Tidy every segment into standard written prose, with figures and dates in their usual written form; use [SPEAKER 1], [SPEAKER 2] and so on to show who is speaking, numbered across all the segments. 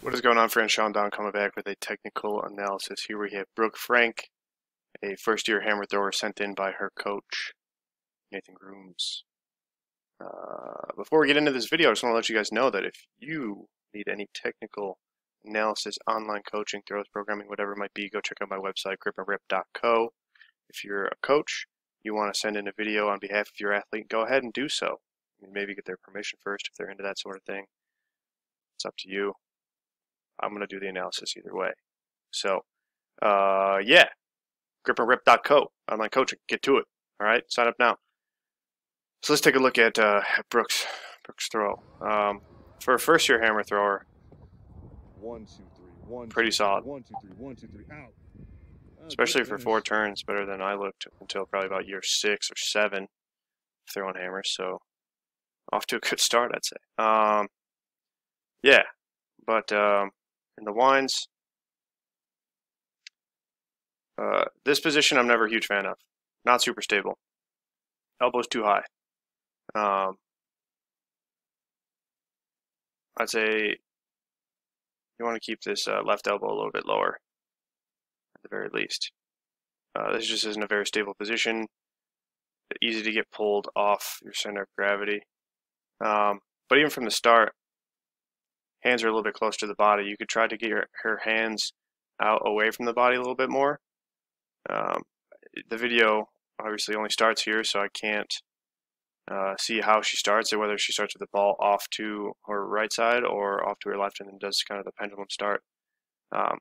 [SPEAKER 1] What is going on, friends? Sean Don coming back with a technical analysis. Here we have Brooke Frank, a first-year hammer thrower sent in by her coach, Nathan Grooms. Before we get into this video, I just want to let you guys know that if you need any technical analysis, online coaching, throws, programming, whatever it might be, go check out my website, gripandrip.co. If you're a coach, you want to send in a video on behalf of your athlete, go ahead and do so. Maybe get their permission first if they're into that sort of thing. It's up to you. I'm going to do the analysis either way. So, yeah, gripandrip.co, online coaching. Get to it. All right, sign up now. So let's take a look at Brooke's throw. For a first-year hammer thrower,
[SPEAKER 2] 1, 2, 3, 1,
[SPEAKER 1] pretty solid.
[SPEAKER 2] 1, 2, 3, 1, 2, 3, out.
[SPEAKER 1] Especially for 4 turns, better than I looked until probably about year 6 or 7 throwing hammers. So off to a good start, I'd say. Yeah, but in the winds, this position I'm never a huge fan of. Not super stable. Elbow's too high. I'd say you want to keep this left elbow a little bit lower, at the very least. This just isn't a very stable position. Easy to get pulled off your center of gravity. But even from the start, hands are a little bit close to the body. You could try to get her hands out away from the body a little bit more. The video obviously only starts here, so I can't see how she starts, or whether she starts with the ball off to her right side or off to her left, and then does kind of the pendulum start, or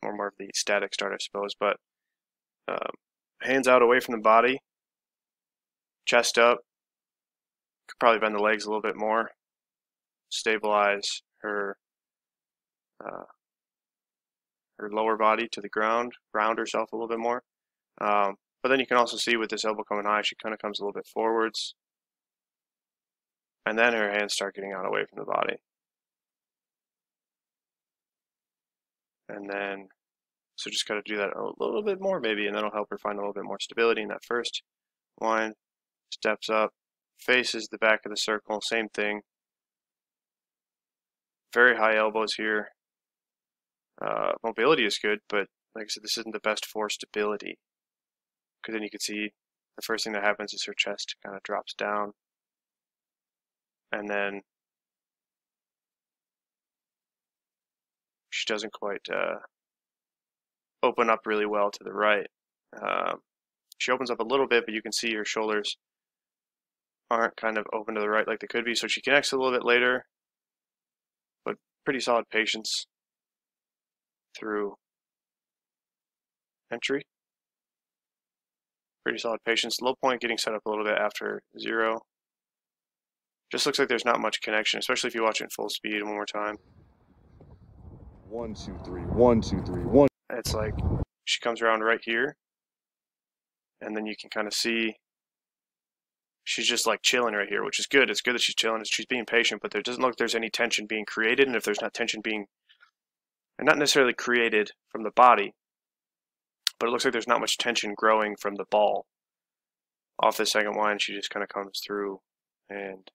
[SPEAKER 1] more of the static start, I suppose. But hands out away from the body, chest up, could probably bend the legs a little bit more, stabilize her lower body to the ground, ground herself a little bit more. But then you can also see with this elbow coming high, she kind of comes a little bit forwards, and then her hands start getting out away from the body. And then, so just got to do that a little bit more maybe, and that'll help her find a little bit more stability in that first wind. Steps up, faces the back of the circle, same thing. Very high elbows here. Mobility is good, but like I said, this isn't the best for stability. Because then you can see the first thing that happens is her chest kind of drops down. And then she doesn't quite open up really well to the right. She opens up a little bit, but you can see her shoulders aren't kind of open to the right like they could be. So she connects a little bit later, but pretty solid patience through entry. Pretty solid patience. Low point getting set up a little bit after 0. Just looks like there's not much connection, especially if you watch it in full speed one more time.
[SPEAKER 2] 1, 2, 3, 1, 2, 3, 1.
[SPEAKER 1] It's like she comes around right here, and then you can kind of see she's just like chilling right here, which is good. It's good that she's chilling. She's being patient, but there doesn't look like there's any tension being created. And if there's not tension being, and not necessarily created from the body, but it looks like there's not much tension growing from the ball. Off the second wind, she just kind of comes through and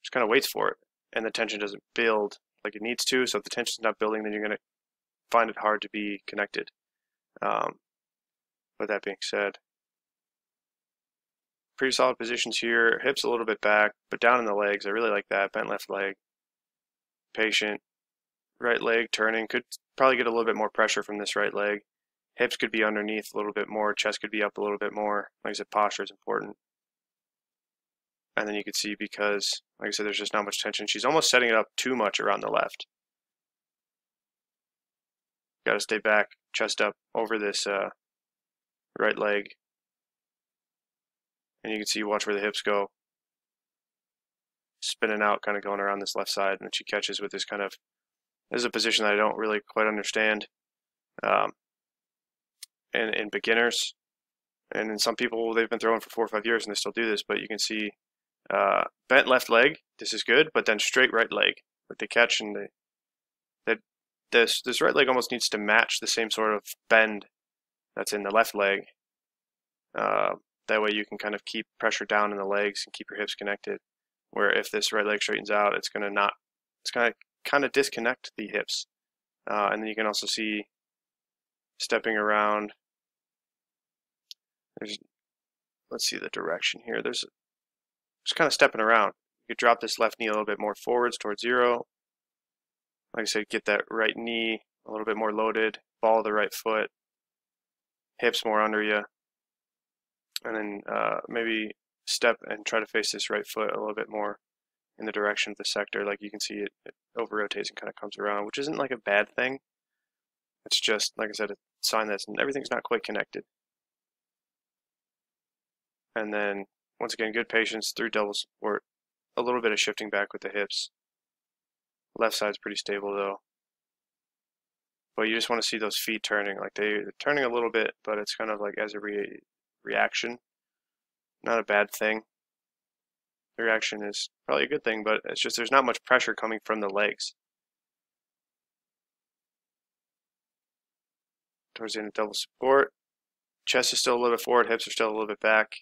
[SPEAKER 1] just kind of waits for it. And the tension doesn't build like it needs to. So if the tension's not building, then you're going to find it hard to be connected. With that being said, pretty solid positions here. Hips a little bit back, but down in the legs. I really like that. Bent left leg. Patient. Right leg turning. Could probably get a little bit more pressure from this right leg. Hips could be underneath a little bit more. Chest could be up a little bit more. Like I said, posture is important. And then you can see, because, like I said, there's just not much tension. She's almost setting it up too much around the left. Got to stay back, chest up over this right leg. And you can see, watch where the hips go. Spinning out, kind of going around this left side. And then she catches with this kind of, this is a position that I don't really quite understand. In beginners, and in some people, they've been throwing for 4 or 5 years and they still do this, but you can see bent left leg, this is good, but then straight right leg, like they catch, and this right leg almost needs to match the same sort of bend that's in the left leg. That way you can kind of keep pressure down in the legs and keep your hips connected, where if this right leg straightens out, it's going to kind of disconnect the hips. And then you can also see stepping around. Let's see the direction here. There's just kind of stepping around. You could drop this left knee a little bit more forwards towards zero. Like I said, get that right knee a little bit more loaded, ball of the right foot, hips more under you, and then maybe step and try to face this right foot a little bit more in the direction of the sector. Like you can see it over rotates and kind of comes around, which isn't like a bad thing. It's just, like I said, a sign that everything's not quite connected. And then, once again, good patience through double support. A little bit of shifting back with the hips. Left side's pretty stable though. But you just want to see those feet turning. Like they're turning a little bit, but it's kind of like as a reaction. Not a bad thing. The reaction is probably a good thing, but it's just there's not much pressure coming from the legs. Towards the end of double support. Chest is still a little bit forward, hips are still a little bit back.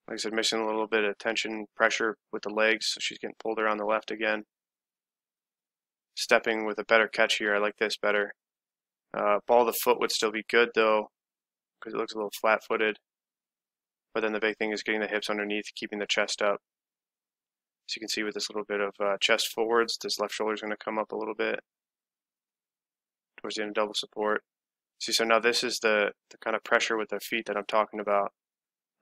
[SPEAKER 1] Like I said, missing a little bit of tension, pressure with the legs, so she's getting pulled around the left again. Stepping with a better catch here, I like this better. Ball of the foot would still be good though, because it looks a little flat-footed. But then the big thing is getting the hips underneath, keeping the chest up. So you can see with this little bit of chest forwards, this left shoulder is going to come up a little bit towards the end of double support. See, so now this is the kind of pressure with the feet that I'm talking about.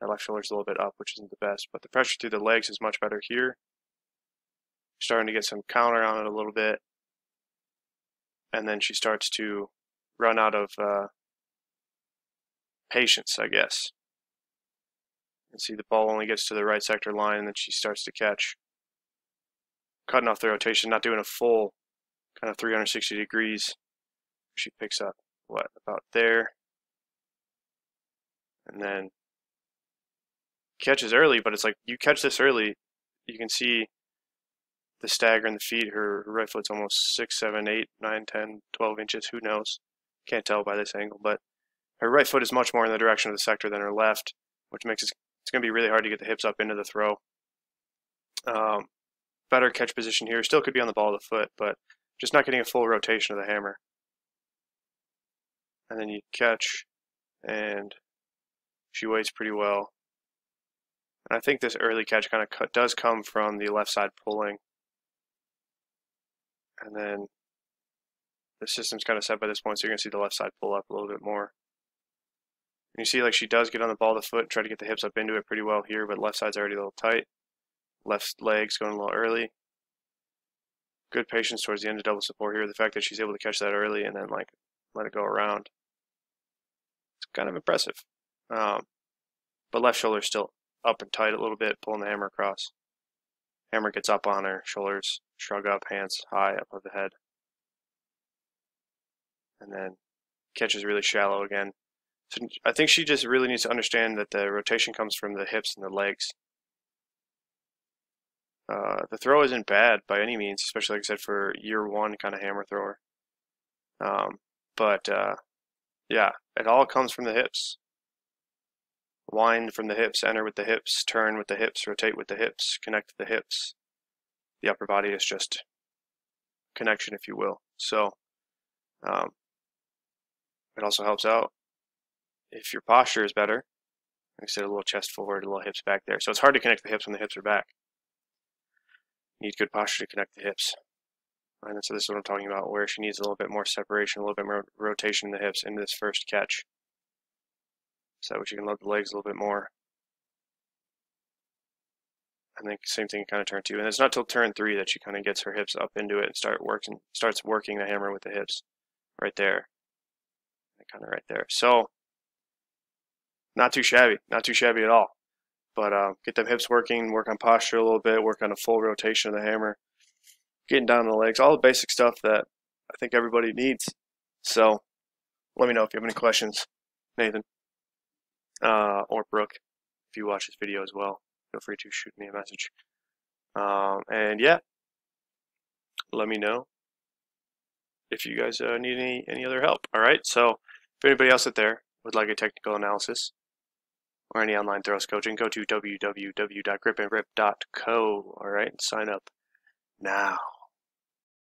[SPEAKER 1] That left shoulder's a little bit up, which isn't the best, but the pressure through the legs is much better here. Starting to get some counter on it a little bit. And then she starts to run out of patience, I guess. You can see the ball only gets to the right sector line, and then she starts to catch. Cutting off the rotation, not doing a full kind of 360 degrees. She picks up, what, about there. And then catches early, but it's like you catch this early, you can see the stagger in the feet. Her right foot's almost 6, 7, 8, 9, 10, 12 inches, who knows? Can't tell by this angle, but her right foot is much more in the direction of the sector than her left, which makes it's going to be really hard to get the hips up into the throw. Better catch position here. Still could be on the ball of the foot, but just not getting a full rotation of the hammer. And then you catch, and she waits pretty well. And I think this early catch kind of does come from the left side pulling. And then the system's kind of set by this point, so you're going to see the left side pull up a little bit more. And you see like she does get on the ball of the foot and try to get the hips up into it pretty well here, but left side's already a little tight. Left leg's going a little early. Good patience towards the end of double support here. The fact that she's able to catch that early and then like let it go around. It's kind of impressive. But left shoulder's still up and tight a little bit, pulling the hammer across. Hammer gets up on her, shoulders shrug up, hands high up above the head. And then catches really shallow again. So I think she just really needs to understand that the rotation comes from the hips and the legs. The throw isn't bad by any means, especially like I said for year one kind of hammer thrower. Yeah, it all comes from the hips. Wind from the hips, enter with the hips, turn with the hips, rotate with the hips, connect with the hips. The upper body is just connection, if you will. So it also helps out if your posture is better. Like I said, a little chest forward, a little hips back there. So it's hard to connect the hips when the hips are back. You need good posture to connect the hips. And so this is what I'm talking about, where she needs a little bit more separation, a little bit more rotation in the hips into this first catch. So that way she can load the legs a little bit more. And then same thing in kind of turn 2. And it's not till turn 3 that she kind of gets her hips up into it and starts working the hammer with the hips. Right there. And kind of right there. So not too shabby. Not too shabby at all. But get them hips working, work on posture a little bit, work on a full rotation of the hammer. Getting down on the legs, all the basic stuff that I think everybody needs. So let me know if you have any questions, Nathan, or Brooke, if you watch this video as well. Feel free to shoot me a message. And yeah, let me know if you guys need any other help. All right, so if anybody else out there would like a technical analysis or any online throws coaching, go to www.gripandrip.co, all right, and sign up. now.